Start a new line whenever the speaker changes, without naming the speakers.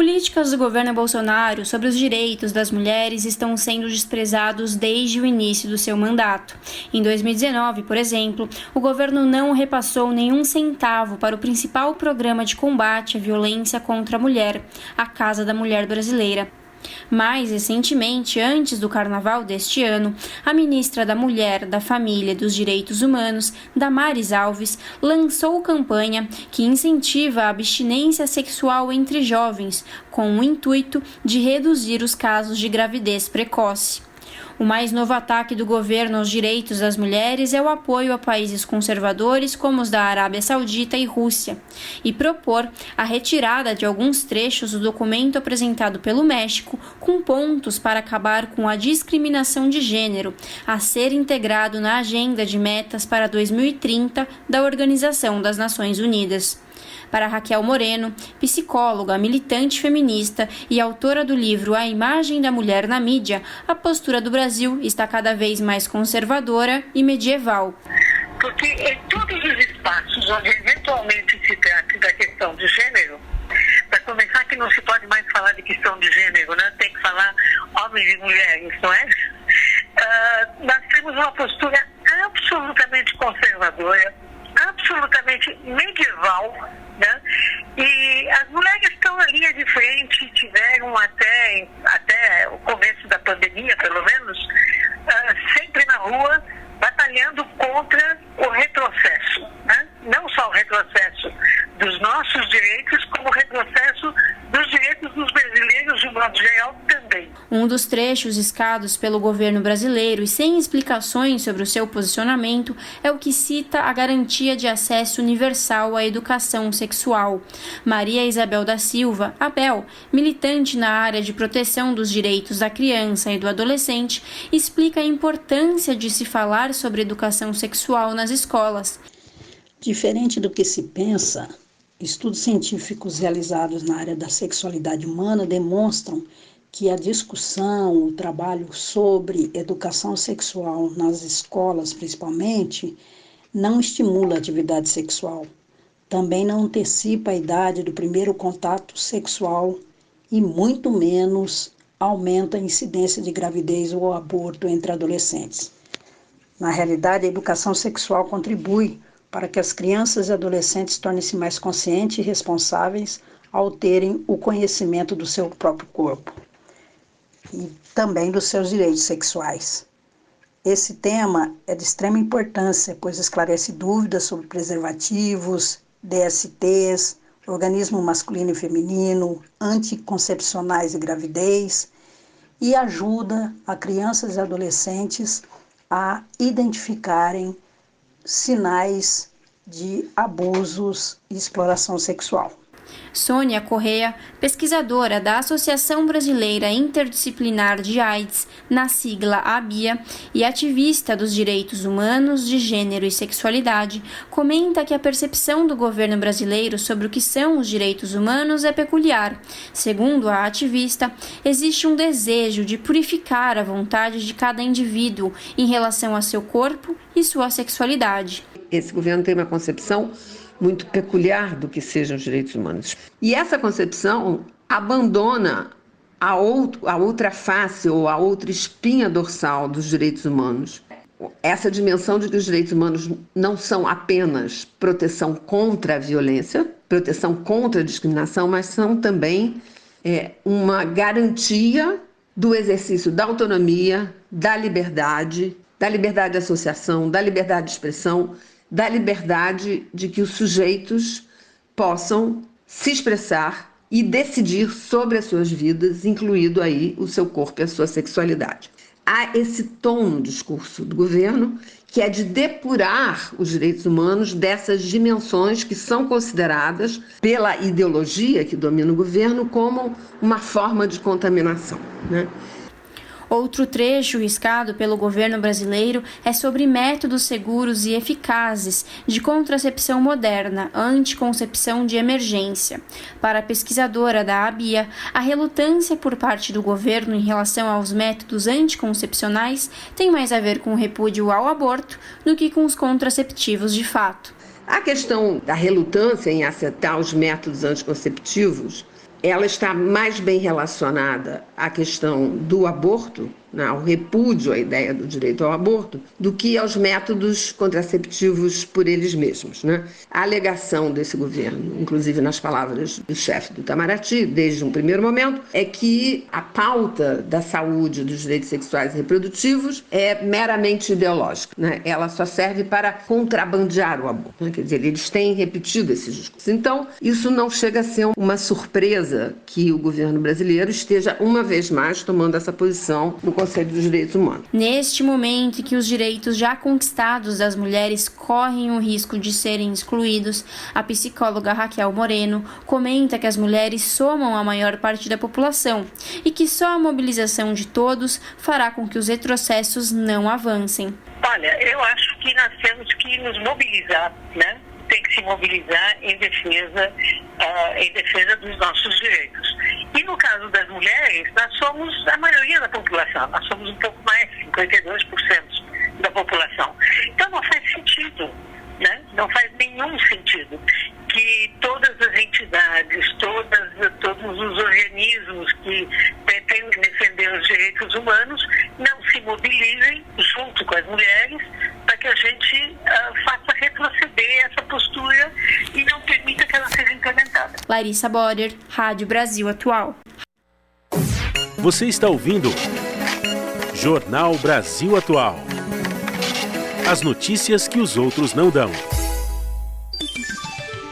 políticas do governo Bolsonaro sobre os direitos das mulheres estão sendo desprezados desde o início do seu mandato. Em 2019, por exemplo, o governo não repassou nenhum centavo para o principal programa de combate à violência contra a mulher, a Casa da Mulher Brasileira. Mais recentemente, antes do carnaval deste ano, a ministra da Mulher, da Família e dos Direitos Humanos, Damares Alves, lançou campanha que incentiva a abstinência sexual entre jovens, com o intuito de reduzir os casos de gravidez precoce. O mais novo ataque do governo aos direitos das mulheres é o apoio a países conservadores como os da Arábia Saudita e Rússia, e propor a retirada de alguns trechos do documento apresentado pelo México com pontos para acabar com a discriminação de gênero, a ser integrado na agenda de metas para 2030 da Organização das Nações Unidas. Para Raquel Moreno, psicóloga, militante feminista e autora do livro A Imagem da Mulher na Mídia, a postura do Brasil está cada vez mais conservadora e medieval.
Porque em todos os espaços onde eventualmente se trata da questão de gênero, para começar que não se pode mais falar de questão de gênero, né? Tem que falar homens e mulheres, não é? Nós temos uma postura absolutamente conservadora, absolutamente medieval, né? E as mulheres estão na linha de frente, tiveram até o começo da pandemia, pelo menos, sempre na rua, batalhando contra o retrocesso, né? Não só o retrocesso dos nossos direitos, como o retrocesso dos direitos dos brasileiros, de modo geral, também.
Um dos trechos iscados pelo governo brasileiro e sem explicações sobre o seu posicionamento é o que cita a garantia de acesso universal à educação sexual. Maria Isabel da Silva, Abel, militante na área de proteção dos direitos da criança e do adolescente, explica a importância de se falar sobre educação sexual nas escolas.
Diferente do que se pensa, estudos científicos realizados na área da sexualidade humana demonstram que a discussão, o trabalho sobre educação sexual nas escolas, principalmente, não estimula a atividade sexual. Também não antecipa a idade do primeiro contato sexual e, muito menos, aumenta a incidência de gravidez ou aborto entre adolescentes. Na realidade, a educação sexual contribui para que as crianças e adolescentes tornem-se mais conscientes e responsáveis ao terem o conhecimento do seu próprio corpo e também dos seus direitos sexuais. Esse tema é de extrema importância, pois esclarece dúvidas sobre preservativos, DSTs, organismo masculino e feminino, anticoncepcionais e gravidez, e ajuda a crianças e adolescentes a identificarem sinais de abusos e exploração sexual.
Sônia Correa, pesquisadora da Associação Brasileira Interdisciplinar de AIDS, na sigla ABIA, e ativista dos direitos humanos, de gênero e sexualidade, comenta que a percepção do governo brasileiro sobre o que são os direitos humanos é peculiar. Segundo a ativista, existe um desejo de purificar a vontade de cada indivíduo em relação a seu corpo e sua sexualidade.
Esse governo tem uma concepção muito peculiar do que sejam os direitos humanos. E essa concepção abandona a outra face ou a outra espinha dorsal dos direitos humanos. Essa dimensão de que os direitos humanos não são apenas proteção contra a violência, proteção contra a discriminação, mas são também uma garantia do exercício da autonomia, da liberdade de associação, da liberdade de expressão, da liberdade de que os sujeitos possam se expressar e decidir sobre as suas vidas, incluído aí o seu corpo e a sua sexualidade. Há esse tom no discurso do governo que é de depurar os direitos humanos dessas dimensões que são consideradas pela ideologia que domina o governo como uma forma de contaminação, né?
Outro trecho riscado pelo governo brasileiro é sobre métodos seguros e eficazes de contracepção moderna, anticoncepção de emergência. Para a pesquisadora da ABIA, a relutância por parte do governo em relação aos métodos anticoncepcionais tem mais a ver com o repúdio ao aborto do que com os contraceptivos de fato.
A questão da relutância em aceitar os métodos anticonceptivos ela está mais bem relacionada à questão do aborto, né, ao repúdio à ideia do direito ao aborto, do que aos métodos contraceptivos por eles mesmos, né? A alegação desse governo, inclusive nas palavras do chefe do Itamaraty, desde um primeiro momento, é que a pauta da saúde dos direitos sexuais e reprodutivos é meramente ideológica, né? Ela só serve para contrabandear o aborto, né? Quer dizer, eles têm repetido esses discursos. Então, isso não chega a ser uma surpresa que o governo brasileiro esteja uma vez mais tomando essa posição no Conselho dos Direitos Humanos.
Neste momento em que os direitos já conquistados das mulheres correm o risco de serem excluídos, a psicóloga Raquel Moreno comenta que as mulheres somam a maior parte da população e que só a mobilização de todos fará com que os retrocessos não avancem.
Olha, eu acho que nós temos que nos mobilizar, né? Tem que se mobilizar em defesa dos nossos direitos. E no caso das mulheres, nós somos a maioria da população, nós somos um pouco mais, 52% da população. Então não faz sentido, né? Não faz nenhum sentido que todas as entidades, todos os organismos que pretendem defender os direitos humanos não se mobilizem junto com as mulheres para que a gente faça retroceder essa postura e não permita que ela seja implementada.
Larissa Borer, Rádio Brasil Atual.
Você está ouvindo Jornal Brasil Atual. As notícias que os outros não dão.